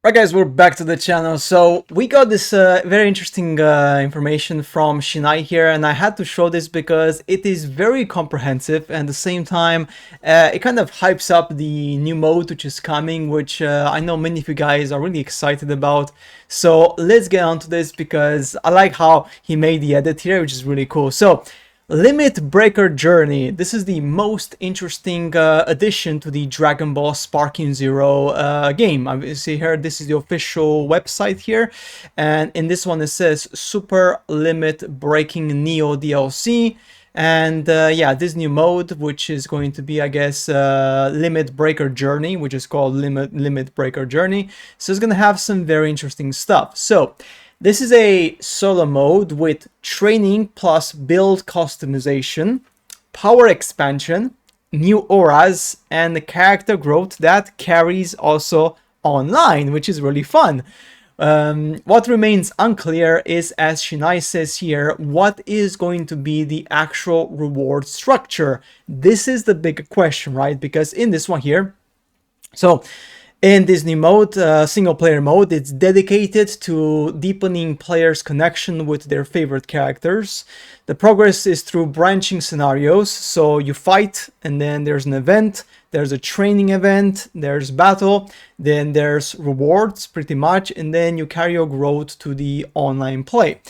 Right, guys, we're back to the channel. So we got this very interesting information from Shinai here, and I had to show this because it is very comprehensive, and at the same time it kind of hypes up the new mode which is coming, which I know many of you guys are really excited about. So let's get on to this because I like how he made the edit here, which is really cool. So Limit Breaker Journey. This is the most interesting addition to the Dragon Ball Sparking Zero game. You see here, this is the official website here. And in this one, it says Super Limit Breaking Neo DLC. And yeah, this new mode, which is going to be, I guess, Limit Breaker Journey, which is called Limit Breaker Journey. So it's going to have some very interesting stuff. So this is a solo mode with training plus build customization, power expansion, new auras, and the character growth that carries also online, which is really fun. What remains unclear is, as Shinai says here, what is going to be the actual reward structure. This is the big question, right? Because in this one here, so in this new mode, single player mode, it's dedicated to deepening players' connection with their favorite characters. The progress is through branching scenarios, so you fight and then there's an event, there's a training event, there's battle, then there's rewards pretty much, and then you carry your growth to the online play.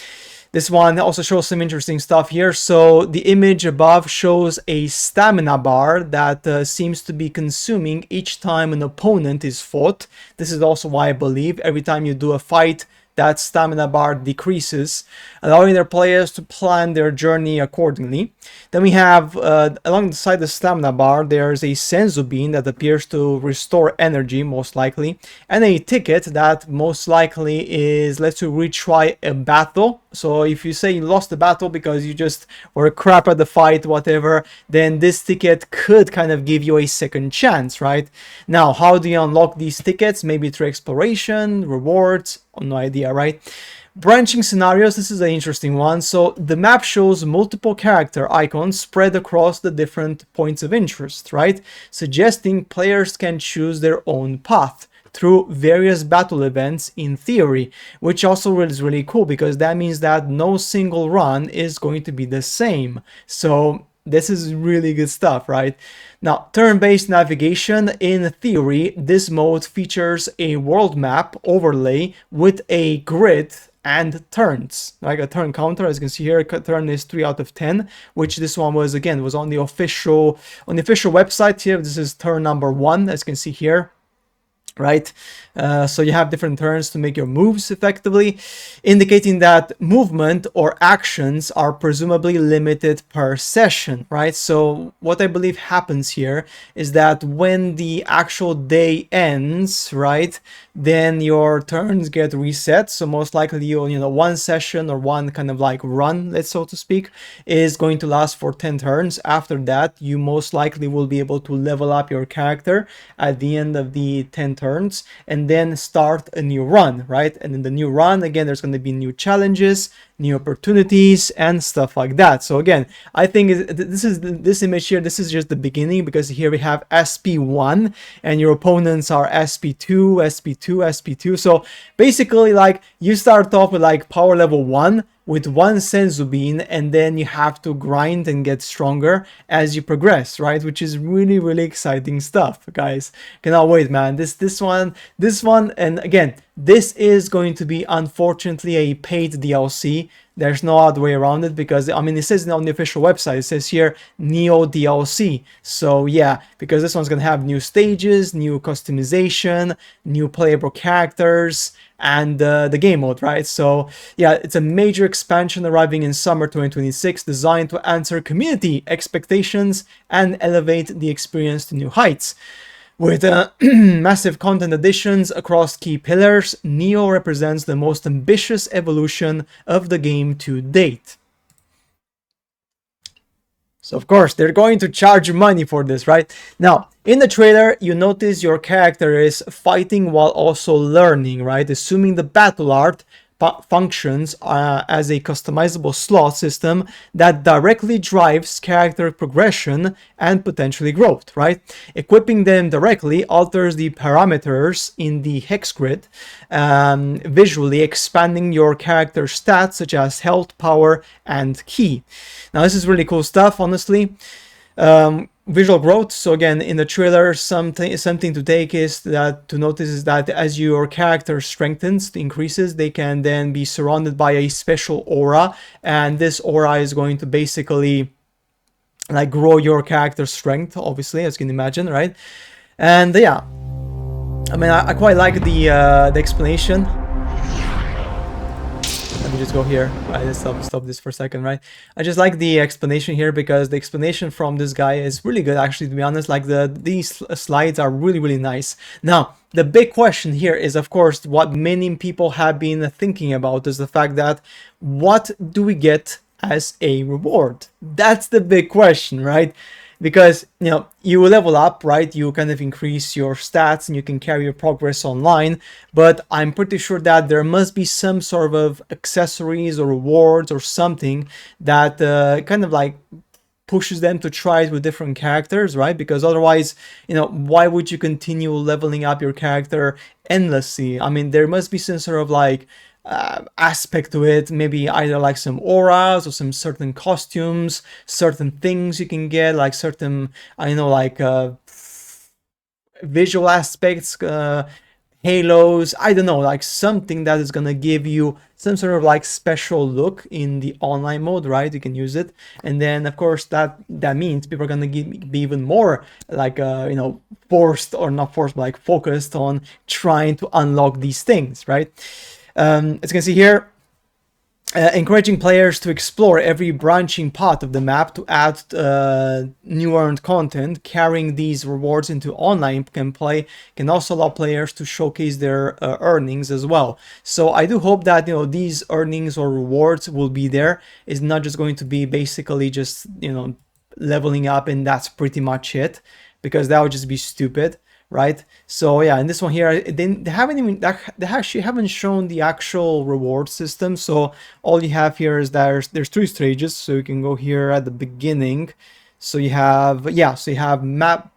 This one also shows some interesting stuff here. So the image above shows a stamina bar that seems to be consuming each time an opponent is fought. This is also why I believe every time you do a fight, that stamina bar decreases, allowing their players to plan their journey accordingly. Then we have, alongside the stamina bar, there's a senzu bean that appears to restore energy, most likely, and a ticket that most likely is lets you retry a battle. So if you say you lost the battle because you just were crap at the fight, whatever, then this ticket could kind of give you a second chance, right? Now, how do you unlock these tickets? Maybe through exploration, rewards, no idea, right? Branching scenarios, this is an interesting one. So the map shows multiple character icons spread across the different points of interest, right? Suggesting players can choose their own path through various battle events in theory, which also is really cool because that means that no single run is going to be the same. So this is really good stuff, right? Now, turn-based navigation, in theory, this mode features a world map overlay with a grid and turns, like a turn counter. As you can see here, turn is 3 out of 10, which this one was, again, was on the official website here. This is turn number 1, as you can see here, right? So you have different turns to make your moves effectively, indicating that movement or actions are presumably limited per session, right? So what I believe happens here is that when the actual day ends, right, then your turns get reset. So most likely you know, one session or one kind of like run, let's so to speak, is going to last for 10 turns. After that, you most likely will be able to level up your character at the end of the 10 turns and then start a new run, right? And in the new run, again, there's going to be new challenges, new opportunities, and stuff like that. So again, I think this image here, this is just the beginning, because here we have SP1 and your opponents are SP2, SP2, SP2. So basically, like, you start off with like power level 1 with one senzu bean, and then you have to grind and get stronger as you progress, right? Which is really, really exciting stuff, guys. Cannot wait, man. This one, and again, this is going to be, unfortunately, a paid DLC. There's no other way around it, because I mean, it says on the official website, it says here Neo DLC. So yeah, because this one's gonna have new stages, new customization, new playable characters, and the game mode, right? So yeah, it's a major expansion arriving in summer 2026, designed to answer community expectations and elevate the experience to new heights. With massive content additions across key pillars, Neo represents the most ambitious evolution of the game to date. So of course, they're going to charge money for this, right? Now, in the trailer, you notice your character is fighting while also learning, right? Assuming the battle art, functions as a customizable slot system that directly drives character progression and potentially growth, right? Equipping them directly alters the parameters in the hex grid, visually expanding your character stats such as health, power, and ki. Now, this is really cool stuff, honestly. Visual growth. So again, in the trailer, something to take is that to notice is that as your character strengthens, increases, they can then be surrounded by a special aura, and this aura is going to basically like grow your character strength, obviously, as you can imagine, right? And yeah, I mean, I quite like the explanation. Let me just go here. Right, let's stop this for a second, right? I just like the explanation here because the explanation from this guy is really good, actually, to be honest. Like these slides are really nice. Now, the big question here is, of course, what many people have been thinking about is the fact that what do we get as a reward? That's the big question, right? Because, you know, you level up, right? You kind of increase your stats and you can carry your progress online. But I'm pretty sure that there must be some sort of accessories or rewards or something that kind of like pushes them to try it with different characters, right? Because otherwise, you know, why would you continue leveling up your character endlessly? I mean, there must be some sort of like aspect to it, maybe either like some auras or some certain costumes, certain things you can get, like certain, I don't know, like visual aspects, halos, I don't know, like something that is gonna give you some sort of like special look in the online mode, right? You can use it, and then of course that means people are gonna be even more like you know, forced or not forced, but like focused on trying to unlock these things, right? As you can see here, encouraging players to explore every branching path of the map to add new earned content. Carrying these rewards into online gameplay can also allow players to showcase their earnings as well. So I do hope that, you know, these earnings or rewards will be there. It's not just going to be basically just, you know, leveling up and that's pretty much it, because that would just be stupid, right? So yeah, in this one here, they haven't even, they actually haven't shown the actual reward system. So all you have here is there's 3 stages. So you can go here at the beginning. So you have, yeah, so you have map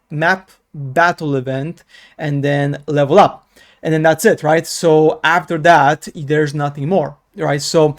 battle event and then level up, and then that's it, right? So after that, there's nothing more, right? So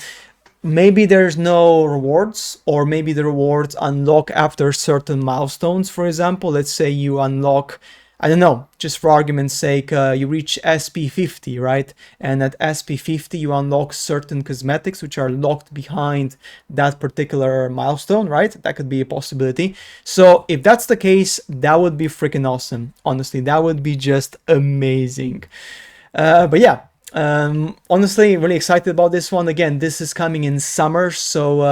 maybe there's no rewards, or maybe the rewards unlock after certain milestones. For example, let's say you unlock, I don't know, just for argument's sake, you reach SP 50, right? And at SP 50, you unlock certain cosmetics which are locked behind that particular milestone, right? That could be a possibility. So if that's the case, that would be freaking awesome. Honestly, that would be just amazing. But yeah, honestly, really excited about this one. Again, this is coming in summer, so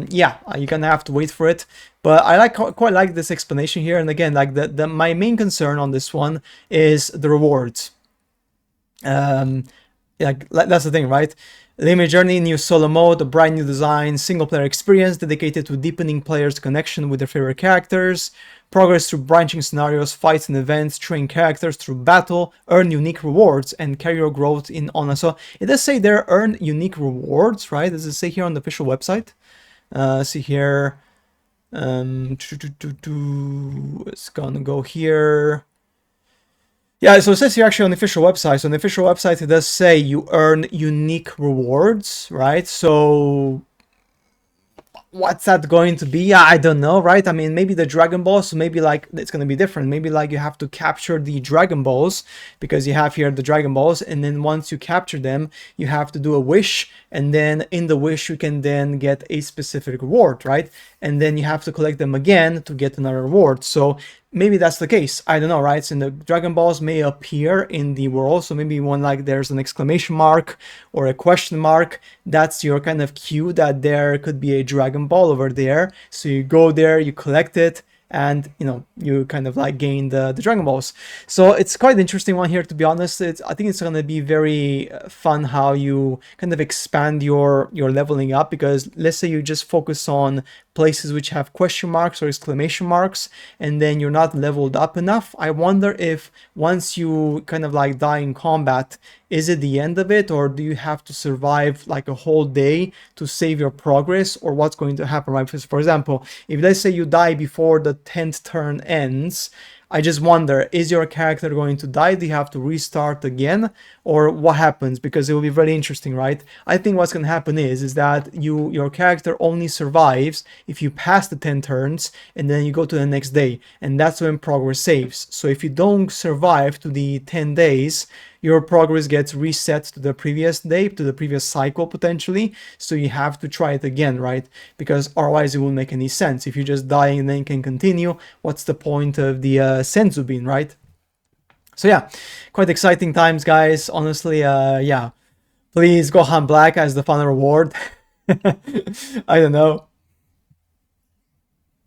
yeah, you're gonna have to wait for it. But I quite like this explanation here. And again, like my main concern on this one is the rewards. Like that's the thing, right? Limited Journey, new solo mode, a brand new design, single player experience dedicated to deepening players' connection with their favorite characters. Progress through branching scenarios, fights and events, train characters through battle, earn unique rewards, and carry your growth in online. So it does say there earn unique rewards, right? Does it say here on the official website? See here. It's gonna go here. Yeah, so it says here actually on the official website. So on the official website, it does say you earn unique rewards, right? So what's that going to be? I don't know, right? I mean, maybe the Dragon Balls, so maybe like it's going to be different. Maybe like you have to capture the Dragon Balls, because you have here the Dragon Balls, and then once you capture them, you have to do a wish, and then in the wish you can then get a specific reward, right? And then you have to collect them again to get another reward. So maybe that's the case. I don't know, right? So the Dragon Balls may appear in the world. So maybe when like there's an exclamation mark or a question mark, that's your kind of cue that there could be a Dragon Ball over there. So you go there, you collect it, and you know, you kind of like gain the Dragon Balls. So it's quite an interesting one here, to be honest. I think it's going to be very fun how you kind of expand your leveling up, because let's say you just focus on places which have question marks or exclamation marks, and then you're not leveled up enough. I wonder if once you kind of like die in combat, is it the end of it, or do you have to survive like a whole day to save your progress, or what's going to happen, right? Because, for example, if let's say you die before the 10th turn ends, I just wonder, is your character going to die? Do you have to restart again? Or what happens? Because it will be very interesting, right? I think what's going to happen is that your character only survives if you pass the 10 turns and then you go to the next day. And that's when progress saves. So if you don't survive to the 10 days, your progress gets reset to the previous day, to the previous cycle potentially. So you have to try it again, right? Because otherwise it won't make any sense. If you just die and then can continue, what's the point of the Senzu bean, right? So yeah, quite exciting times, guys. Honestly, yeah. Please go hunt Black as the final reward. I don't know.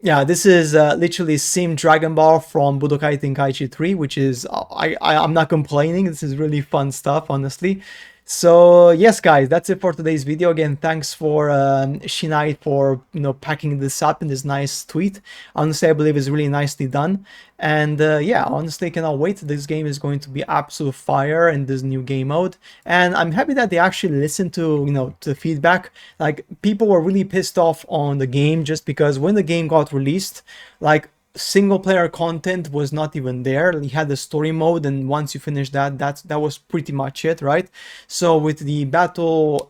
Yeah, this is literally Sim Dragon Ball from Budokai Tenkaichi 3, which is, I'm not complaining. This is really fun stuff, honestly. So yes, guys, that's it for today's video. Again, thanks for Shinai for packing this up in this nice tweet. Honestly, I believe it's really nicely done. And yeah, honestly, cannot wait. This game is going to be absolute fire in this new game mode. And I'm happy that they actually listened to to feedback. Like, people were really pissed off on the game just because when the game got released, like, single player content was not even there. You had the story mode, and once you finish that, that was pretty much it, right? So with the battle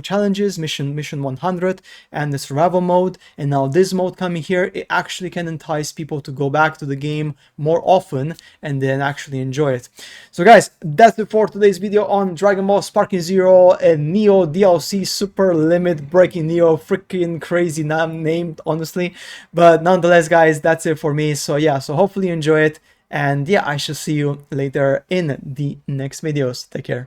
challenges, mission 100, and the survival mode, and now this mode coming here, it actually can entice people to go back to the game more often and then actually enjoy it. So guys, that's it for today's video on Dragon Ball Sparking Zero and Neo DLC Super Limit Breaking Neo. Freaking crazy named, honestly, but nonetheless, guys, that's it for me. So yeah, so hopefully you enjoy it, and yeah, I shall see you later in the next videos. Take care.